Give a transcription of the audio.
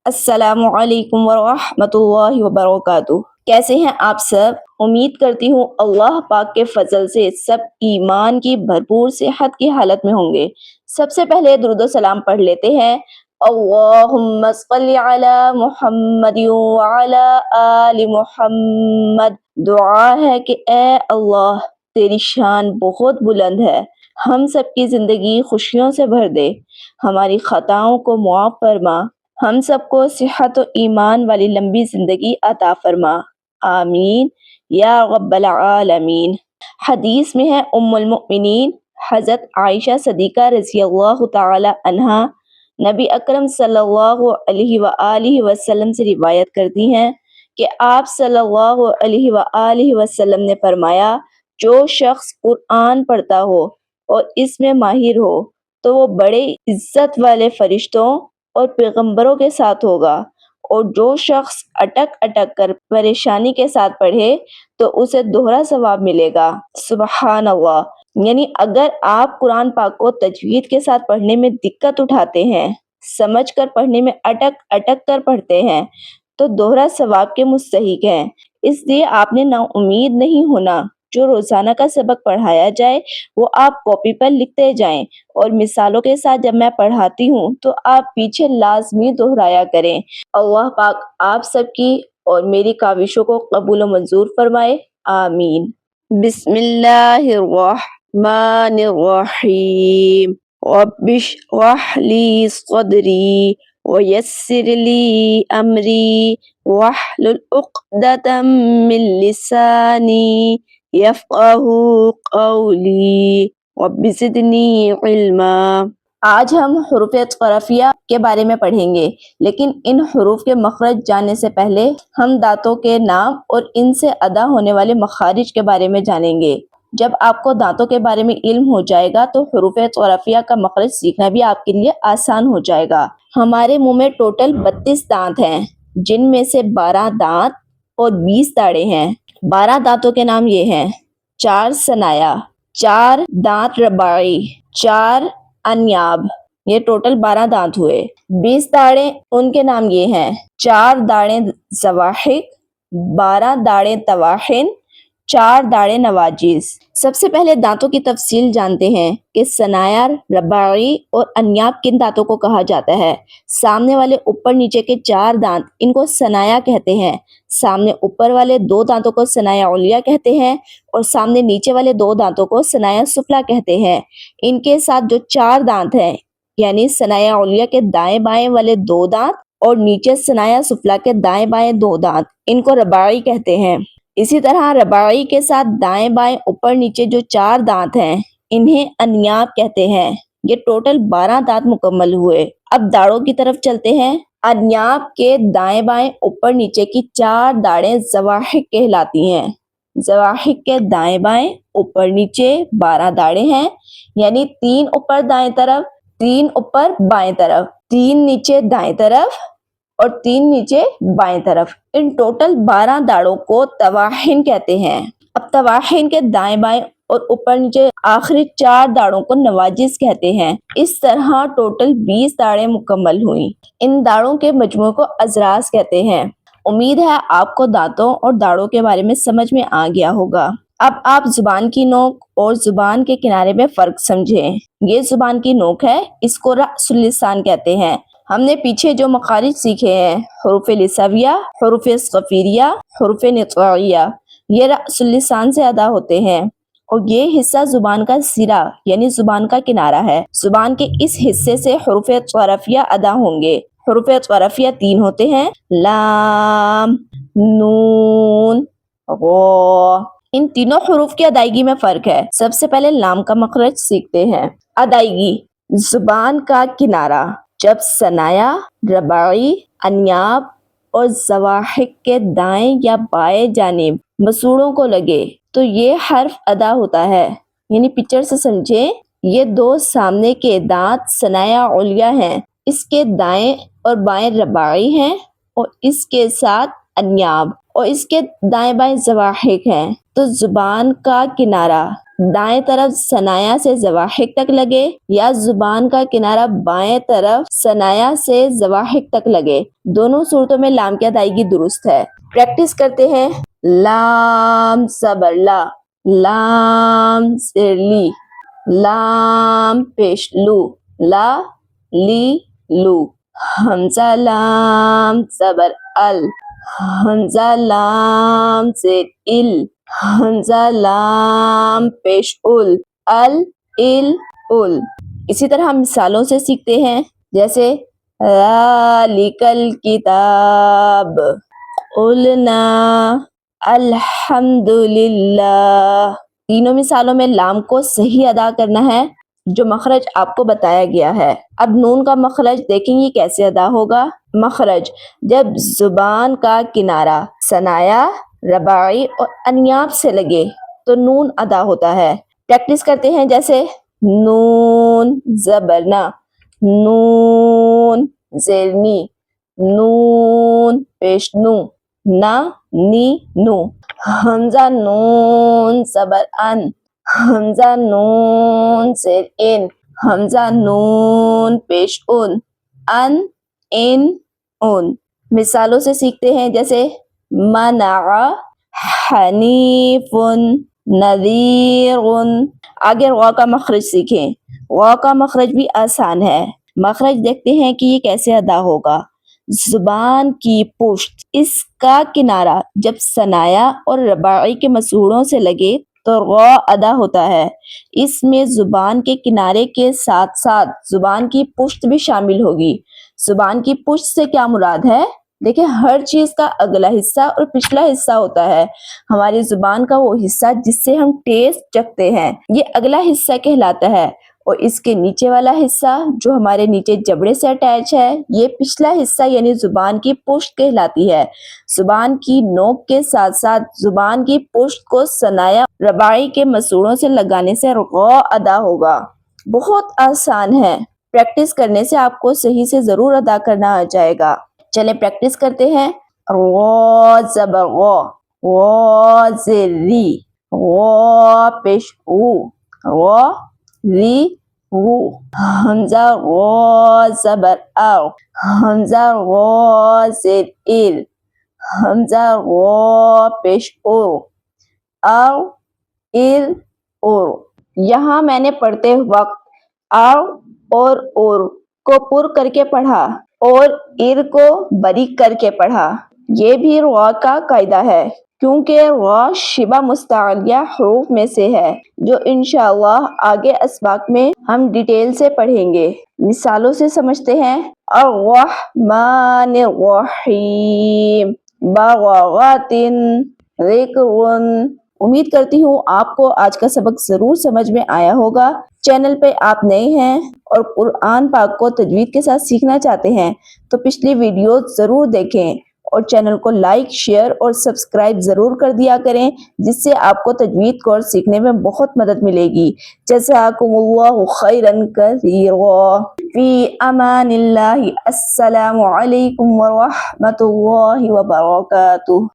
السلام علیکم ورحمۃ اللہ وبرکاتہ۔ کیسے ہیں آپ سب؟ امید کرتی ہوں اللہ پاک کے فضل سے سب ایمان کی بھرپور صحت کی حالت میں ہوں گے۔ سب سے پہلے درود و سلام پڑھ لیتے ہیں۔ اللہم صلی علی محمد وعلی آل محمد۔ دعا ہے کہ اے اللہ تیری شان بہت بلند ہے، ہم سب کی زندگی خوشیوں سے بھر دے، ہماری خطاؤں کو معاف فرما، ہم سب کو صحت و ایمان والی لمبی زندگی عطا فرما، آمین یا رب العالمین۔ حدیث میں ہے ام المؤمنین حضرت عائشہ صدیقہ رضی اللہ تعالی عنہا نبی اکرم صلی اللہ علیہ وآلہ وسلم سے روایت کرتی ہیں کہ آپ صلی اللہ علیہ وآلہ وسلم نے فرمایا، جو شخص قرآن پڑھتا ہو اور اس میں ماہر ہو تو وہ بڑے عزت والے فرشتوں اور پیغمبروں کے ساتھ ہوگا، اور جو شخص اٹک اٹک کر پریشانی کے ساتھ پڑھے تو اسے دوہرا ثواب ملے گا۔ سبحان اللہ۔ یعنی اگر آپ قرآن پاک کو تجوید کے ساتھ پڑھنے میں دقت اٹھاتے ہیں، سمجھ کر پڑھنے میں اٹک اٹک کر پڑھتے ہیں تو دوہرا ثواب کے مستحق ہیں۔ اس لیے آپ نے نا امید نہیں ہونا، جو روزانہ کا سبق پڑھایا جائے وہ آپ کاپی پر لکھتے جائیں، اور مثالوں کے ساتھ جب میں پڑھاتی ہوں تو آپ پیچھے لازمی دہرایا کریں۔ اللہ پاک آپ سب کی اور میری کاوشوں کو قبول و منظور فرمائے، آمین۔ بسم اللہ الرحمن الرحیم۔ رب اشرح لی صدری ویسر لی امری واحلل عقدۃ من لسانی یفقہوا قولی رب زدنی علما۔ آج ہم حروف قرفیہ کے بارے میں پڑھیں گے، لیکن ان حروف کے مخرج جاننے سے پہلے ہم دانتوں کے نام اور ان سے ادا ہونے والے مخارج کے بارے میں جانیں گے۔ جب آپ کو دانتوں کے بارے میں علم ہو جائے گا تو حروف قرفیہ کا مخرج سیکھنا بھی آپ کے لیے آسان ہو جائے گا۔ ہمارے منہ میں ٹوٹل 32 دانت ہیں، جن میں سے 12 دانت اور 20 داڑیں ہیں۔ 12 دانتوں کے نام یہ ہیں: 4 ثنایا، 4 دانت رباعی، 4 انیاب، یہ ٹوٹل 12 دانت ہوئے۔ 20 داڑیں، ان کے نام یہ ہیں: 4 داڑیں زواحق، 12 داڑیں طواحن، 4 داڑیں نواجذ۔ سب سے پہلے دانتوں کی تفصیل جانتے ہیں کہ ثنایا، رباعی اور انیاب کن دانتوں کو کہا جاتا ہے۔ سامنے والے اوپر نیچے کے 4 دانت، ان کو ثنایا کہتے ہیں۔ سامنے اوپر والے 2 دانتوں کو ثنایا علیہ کہتے ہیں، اور سامنے نیچے والے 2 دانتوں کو ثنایا سفلی کہتے ہیں۔ ان کے ساتھ جو 4 دانت ہیں، یعنی ثنایا علیہ کے دائیں بائیں والے 2 دانت اور نیچے ثنایا سفلی کے دائیں بائیں 2 دانت، ان کو رباعی کہتے ہیں۔ اسی طرح رباعی کے ساتھ دائیں بائیں اوپر نیچے جو 4 دانت ہیں، انہیں انیاب کہتے ہیں۔ یہ ٹوٹل 12 دانت مکمل ہوئے۔ اب داڑوں کی طرف چلتے ہیں۔ انیاب کے دائیں بائیں اوپر نیچے کی 4 داڑیں زواحق کہلاتی ہیں۔ زواحق کے دائیں بائیں اوپر نیچے 12 داڑیں ہیں، یعنی 3 اوپر دائیں طرف، 3 اوپر بائیں طرف، 3 نیچے دائیں طرف اور 3 نیچے بائیں طرف۔ ان ٹوٹل 12 داڑوں کو طواحن کہتے ہیں۔ اب طواحن کے دائیں بائیں اور اوپر نیچے آخری 4 داڑوں کو نواجذ کہتے ہیں۔ اس طرح ٹوٹل 20 داڑیں مکمل ہوئیں۔ ان داڑوں کے مجموعے کو اضراس کہتے ہیں۔ امید ہے آپ کو دانتوں اور داڑوں کے بارے میں سمجھ میں آ گیا ہوگا۔ اب آپ زبان کی نوک اور زبان کے کنارے میں فرق سمجھیں۔ یہ زبان کی نوک ہے، اس کو رأس اللسان کہتے ہیں۔ ہم نے پیچھے جو مخارج سیکھے ہیں، حروف لثویہ، حروف صفیریہ، حروف نطقیہ، یہ رأس اللسان سے ادا ہوتے ہیں، اور یہ حصہ زبان کا سرا یعنی زبان کا کنارہ ہے۔ زبان کے اس حصے سے حروف قرفیہ ادا ہوں گے۔ حروف قرفیہ 3 ہوتے ہیں: لام، نون، غ۔ ان تینوں حروف کی ادائیگی میں فرق ہے۔ سب سے پہلے لام کا مخرج سیکھتے ہیں۔ ادائیگی: زبان کا کنارہ جب ثنایا، رباعی، انیاب اور زواحق کے دائیں یا بائیں جانب مسوڑوں کو لگے تو یہ حرف ادا ہوتا ہے۔ یعنی پکچر سے سمجھیں، یہ 2 سامنے کے دانت ثنایا علیہ ہیں، اس کے دائیں اور بائیں رباعی ہیں، اور اس کے ساتھ انیاب، اور اس کے دائیں بائیں زواحق ہیں۔ تو زبان کا کنارہ دائیں طرف ثنایا سے زواحق تک لگے یا زبان کا کنارہ بائیں طرف ثنایا سے زواحق تک لگے، دونوں صورتوں میں لام کی ادائیگی درست ہے۔ پریکٹس کرتے ہیں۔ لام زبر لا، لام زیر لی، لام پیش لو، لا لی لو، حمزہ لام زبر ال، حمزہ لام زیر ال، حمزہ لام پیش ال، ال ال ال۔ اسی طرح ہم مثالوں سے سیکھتے ہیں، جیسے ذالک الکتاب، قلنا الحمدللہ۔ تینوں مثالوں میں لام کو صحیح ادا کرنا ہے جو مخرج آپ کو بتایا گیا ہے۔ اب نون کا مخرج دیکھیں گے کیسے ادا ہوگا۔ مخرج: جب زبان کا کنارہ ثنایا، رباعی اور انیاب سے لگے تو نون ادا ہوتا ہے۔ پریکٹس کرتے ہیں، جیسے نون زبرنا، نون زیرنی، نون پیش نو، نا نی نو، حمزہ نون زبر ان، حمزہ نون زیر ان، حمزہ نون پیش ان ان۔ مثالوں سے سیکھتے ہیں، جیسے منع، حنیف، نذیر۔ آگے غ کا مخرج سیکھیں۔ غ کا مخرج بھی آسان ہے۔ مخرج دیکھتے ہیں کہ یہ کیسے ادا ہوگا۔ زبان کی پشت، اس کا کنارہ جب ثنایا اور رباعی کے مسوڑوں سے لگے تو غ ادا ہوتا ہے۔ اس میں زبان کے کنارے کے ساتھ ساتھ زبان کی پشت بھی شامل ہوگی۔ زبان کی پشت سے کیا مراد ہے؟ دیکھیں، ہر چیز کا اگلا حصہ اور پچھلا حصہ ہوتا ہے۔ ہماری زبان کا وہ حصہ جس سے ہم ٹیسٹ چکھتے ہیں، یہ اگلا حصہ کہلاتا ہے، اور اس کے نیچے والا حصہ جو ہمارے نیچے جبڑے سے اٹیچ ہے، یہ پچھلا حصہ یعنی زبان کی پشت کہلاتی ہے۔ زبان کی نوک کے ساتھ ساتھ زبان کی پشت کو ثنایا رباعی کے مسوڑوں سے لگانے سے غ ادا ہوگا۔ بہت آسان ہے، پریکٹس کرنے سے آپ کو صحیح سے ضرور ادا کرنا آ جائے گا۔ چلے پریکٹس کرتے ہیں۔ غ زبر غ، غ زیر ری، غ پیش غو، غ ری غو، حمزہ غ زبر او، حمزہ غ زیر ال، حمزہ غ پیش او، او ال اور۔ یہاں میں نے پڑھتے وقت او اور کو پر کر کے پڑھا اور ار کو باریک کر کے پڑھا۔ یہ بھی غ کا قاعدہ ہے، کیونکہ غ شبہ مستعلیہ حروف میں سے ہے، جو انشاءاللہ آگے اسباق میں ہم ڈیٹیل سے پڑھیں گے۔ مثالوں سے سمجھتے ہیں۔ الرحمن الرحیم، بغوات ذکر۔ امید کرتی ہوں آپ کو آج کا سبق ضرور سمجھ میں آیا ہوگا۔ چینل پہ آپ نئے ہیں اور قرآن پاک کو تجوید کے ساتھ سیکھنا چاہتے ہیں تو پچھلی ویڈیو ضرور دیکھیں اور چینل کو لائک، شیئر اور سبسکرائب ضرور کر دیا کریں، جس سے آپ کو تجوید کو سیکھنے میں بہت مدد ملے گی۔ جزاکم اللہ خیرا کثیرا، فی امان اللہ۔ السلام علیکم ورحمۃ اللہ وبرکاتہ۔